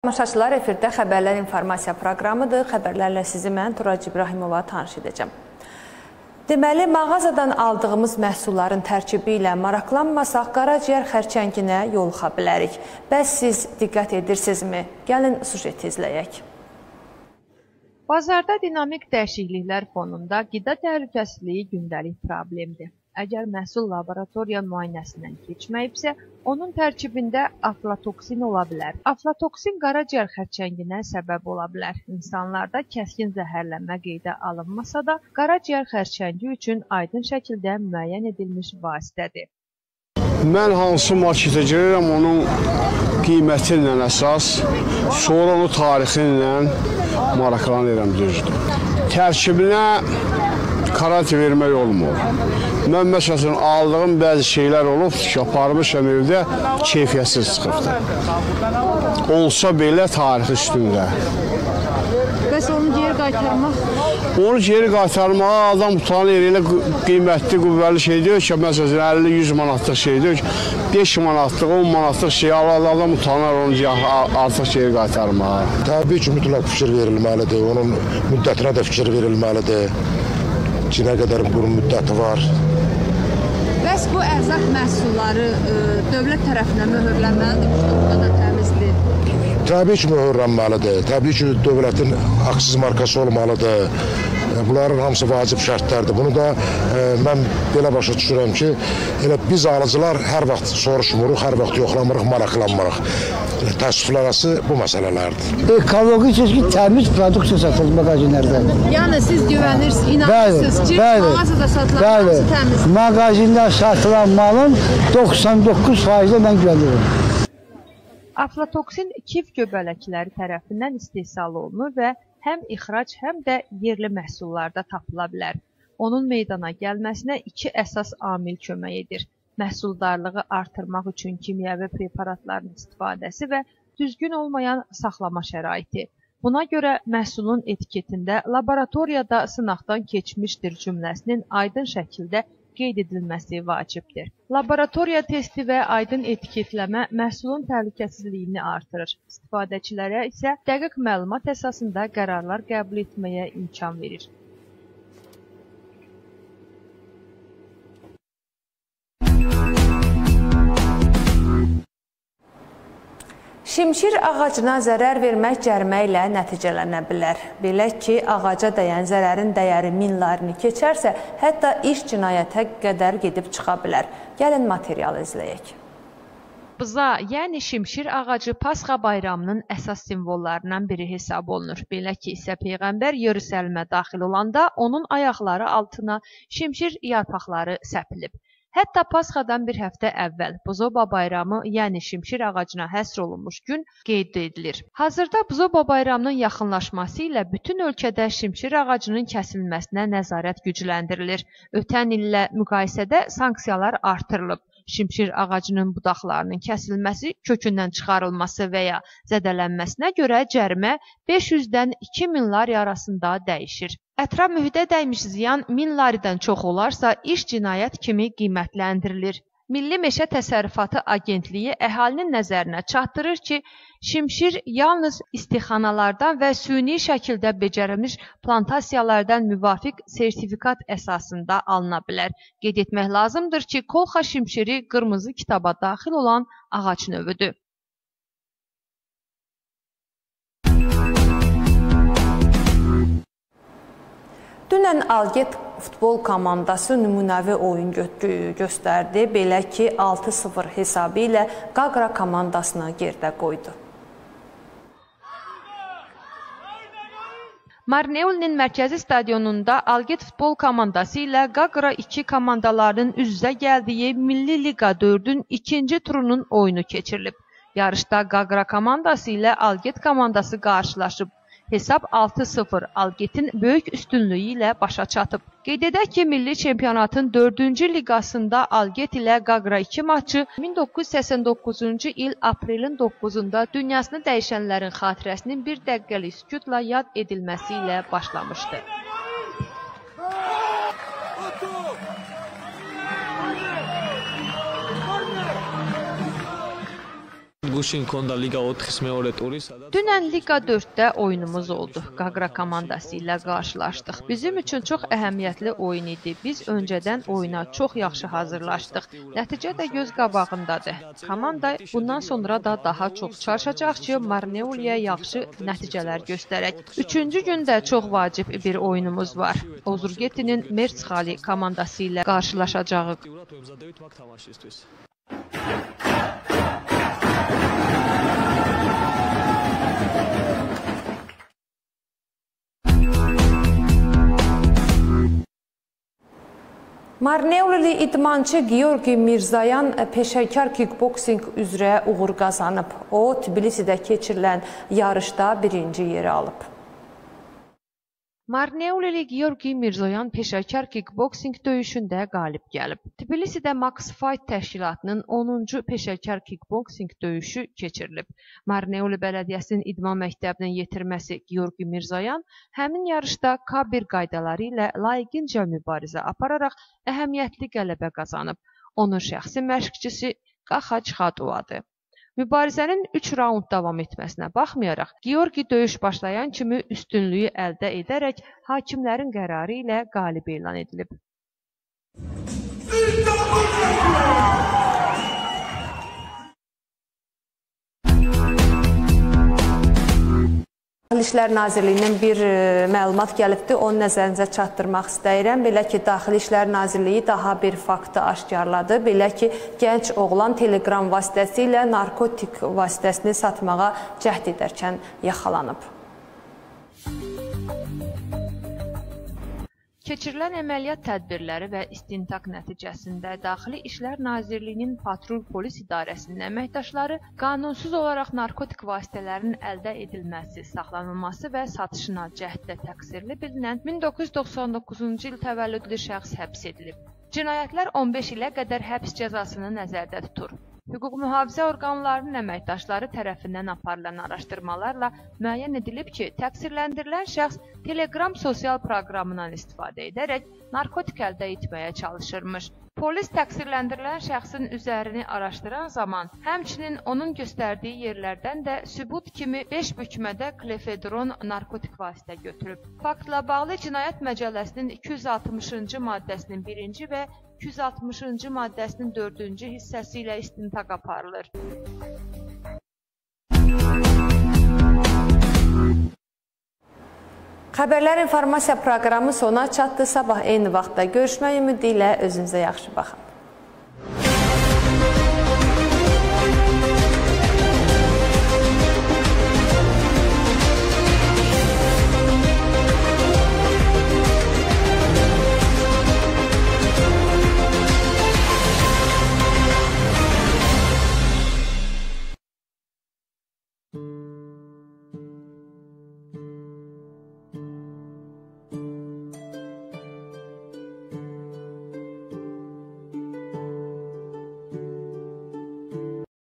Tamaşaçılar, efirdə xəbərlər informasiya proqramıdır. Xəbərlərlə sizi mən Turac İbrahimova tanış edəcəm. Deməli, mağazadan aldığımız məhsulların tərkibi ilə maraqlanmasaq, qaraciyər xərçənginə yoluxa bilərik. Bəs siz diqqət edirsinizmi? Gəlin sujeti izləyək. Bazarda dinamik dəyişikliklər fonunda qida təhlükəsizliyi gündəlik problemdir. Əgər məhsul laboratoriya müayinəsindən keçməyibsə, onun tərkibində aflatoksin ola bilər. Aflatoksin qaraciyər xərçənginə səbəb ola bilər. İnsanlarda kəskin zəhərlənmə qeydə alınmasa da, qaraciyər xərçəngi üçün aydın şəkildə müəyyən edilmiş vasitədir. Mən hansı marketə girirəm, onun qiyməti ilə əsas, sonra onun tarixi ilə maraqlanıram, düzdür. Tərkibinə karantin vermək olmur. Mən məsələn aldığım bəzi şeylər olub ki, aparmışam evdə keyfiyyətsiz çıxıbdır. Olsa belə tarixi üstündə. Bəs onu geri qaytarmaq? Onu geri qaytarmağa adam utanır, elə qiymətli, qüvvəli şey deyir ki, məsələn 50-100 manatlıq şey deyir ki, 5 manatlıq, 10 manatlıq şey adam utanır onu artıq geri qaytarmağa. Təbii ki, mütləq fikir verilməlidir, onun müddətinə də fikir verilməlidir. Ki, nə qədər bunun müddəti var. Bəs bu ərzaq məhsulları dövlət tərəfindən möhürlənməlidir, bu da təmizdir? Təbii ki, möhürlənməlidir. Təbii ki, dövlətin aksiz markası olmalıdır. Bunların hamısı vacib şərtlərdir. Bunu da mən belə başa düşürəm ki, elə biz alıcılar hər vaxt soruşmuruq, hər vaxt yoxlamırıq, maraqlanmırıq. Təəssüflərəsi bu məsələlərdir. Ekoloji çeşki təmiz produksiya satılır mağazinlərdə. Yəni siz güvənirsiniz, inanırsınız ki, mağazada satılan hamısı təmizdir. Mağazində satılan malın 99%-də mən güvənirəm. Aflatoksin kif göbələkləri tərəfindən istehsal olunur və həm ixrac, həm də yerli məhsullarda tapıla bilər. Onun meydana gəlməsinə iki əsas amil kömək edir. Məhsuldarlığı artırmaq üçün kimyəvi preparatların istifadəsi və düzgün olmayan saxlama şəraiti. Buna görə məhsulun etiketində laboratoriyada sınaqdan keçmişdir cümləsinin aydın şəkildə qeyd edilməsi vacibdir. Laboratoriya testi və aydın etiketləmə məhsulun təhlükəsizliyini artırır. İstifadəçilərə isə dəqiq məlumat əsasında qərarlar qəbul etməyə imkan verir. Şimşir ağacına zərər vermək cərimə ilə nəticələnə bilər. Belə ki, ağaca dəyən zərərin dəyəri minlərini keçərsə, hətta iş cinayətə qədər gedib çıxa bilər. Gəlin materialı izləyək. Bıza, yəni şimşir ağacı Pasxa bayramının əsas simvollarından biri hesab olunur. Belə ki, isə Peyğəmbər Yerusəlimə daxil olanda onun ayaqları altına şimşir yarpaqları səpilib. Hətta Pasxadan bir həftə əvvəl Buzoba bayramı, yəni şimşir ağacına həsr olunmuş gün qeyd edilir. Hazırda Buzoba bayramının yaxınlaşması ilə bütün ölkədə şimşir ağacının kəsilməsinə nəzarət gücləndirilir. Ötən illə müqayisədə sanksiyalar artırılıb. Şimşir ağacının budaqlarının kəsilməsi, kökündən çıxarılması və ya zədələnməsinə görə cərimə 500-dən 2000 lari arasında dəyişir. Ətraf mühitə dəymiş ziyan 1000 laridən çox olarsa, iş cinayət kimi qiymətləndirilir. Milli Meşə Təsərrüfatı Agentliyi əhalinin nəzərinə çatdırır ki, şimşir yalnız istixanalardan və süni şəkildə becərilmiş plantasiyalardan müvafiq sertifikat əsasında alına bilər. Qeyd etmək lazımdır ki, kolxa şimşiri qırmızı kitaba daxil olan ağac növüdür. Dünən Alget futbol komandası nümunəvi oyun göstərdi. Belə ki, 6-0 hesabı ilə Qaqra komandasını gerdə qoydu. Marneulinin mərkəzi stadionunda Alget futbol komandası ilə Qaqra 2 komandalarının üz-üzə gəldiyi Milli Liqa 4-ün ikinci turunun oyunu keçirilib. Yarışda Qaqra komandası ilə Alget komandası qarşılaşıb. Hesab 6-0 Algetin böyük üstünlüyü ilə başa çatıb. Qeyd edək ki, Milli Çempionatın 4-cü liqasında Alget ilə Qaqra 2 maçı 1989-cu il aprelin 9-da dünyasını dəyişənlərin xatirəsinin bir dəqiqəlik sükutla yad edilməsi ilə başlamışdı. Dünən Liqa 4-də oyunumuz oldu. Qaqra komandası ilə qarşılaşdıq. Bizim üçün çox əhəmiyyətli oyun idi. Biz öncədən oyuna çox yaxşı hazırlaşdıq. Nəticə də göz qabağındadır. Komanda bundan sonra da daha çox çalışacaq ki, Marneoliyə yaxşı nəticələr göstərək. Üçüncü gündə çox vacib bir oyunumuz var. Ozurgetinin Mertsxali komandası ilə qarşılaşacağıq. Marneolili idmançı Georgi Mirzoyan peşəkar kickboksing üzrə uğur qazanıb. O, Tbilisidə keçirilən yarışda birinci yeri alıb. Marneolili Georgi Mirzoyan peşəkar kickboksing döyüşündə qalib gəlib. Tbilisidə Max Fight təşkilatının 10-cu peşəkar kickboksing döyüşü keçirilib. Marneoli Bələdiyyəsinin idman məktəbinin yetirməsi Georgi Mirzoyan həmin yarışda K1 qaydaları ilə layiqincə mübarizə apararaq əhəmiyyətli qələbə qazanıb. Onun şəxsi məşqçisi Qaxac Xadovadır. Mübarizənin 3 raund davam etməsinə baxmayaraq, Georgi döyüş başlayan kimi üstünlüyü əldə edərək hakimlərin qərarı ilə qalib elan edilib. Daxili İşlər Nazirliyindən bir məlumat gəlibdir, onu nəzərinizə çatdırmaq istəyirəm. Belə ki, Daxili İşlər Nazirliyi daha bir faktı aşkarladı. Belə ki, gənc oğlan Telegram vasitəsilə narkotik vasitəsini satmağa cəhd edərkən yaxalanıb. Keçirilən əməliyyat tədbirləri və istintaq nəticəsində Daxili İşlər Nazirliyinin Patrul Polis İdarəsinin əməkdaşları qanunsuz olaraq narkotik vasitələrin əldə edilməsi, saxlanılması və satışına cəhddə təqsirli bilinən 1999-cu il təvəllüdlü şəxs həbs edilib. Cinayətlər 15 ilə qədər həbs cəzasını nəzərdə tutur. Hüquq mühafizə orqanlarının əməkdaşları tərəfindən aparılan araşdırmalarla müəyyən edilib ki, təqsirləndirilən şəxs Telegram sosial proqramından istifadə edərək narkotik əldə etməyə çalışırmış. Polis təqsirləndirilən şəxsin üzərini araşdıran zaman, həmçinin onun göstərdiyi yerlərdən də sübut kimi 5 bükmədə klefedron narkotik vasitə götürüb. Faktla bağlı Cinayət Məcəlləsinin 260-cı maddəsinin 1-ci və 260-cı maddəsinin 4-cü hissəsi ilə istintaq aparılır. Xəbərlər informasiya proqramı sona çatdı. Sabah eyni vaxtda görüşmək ümidi ilə özünüzə yaxşı baxın.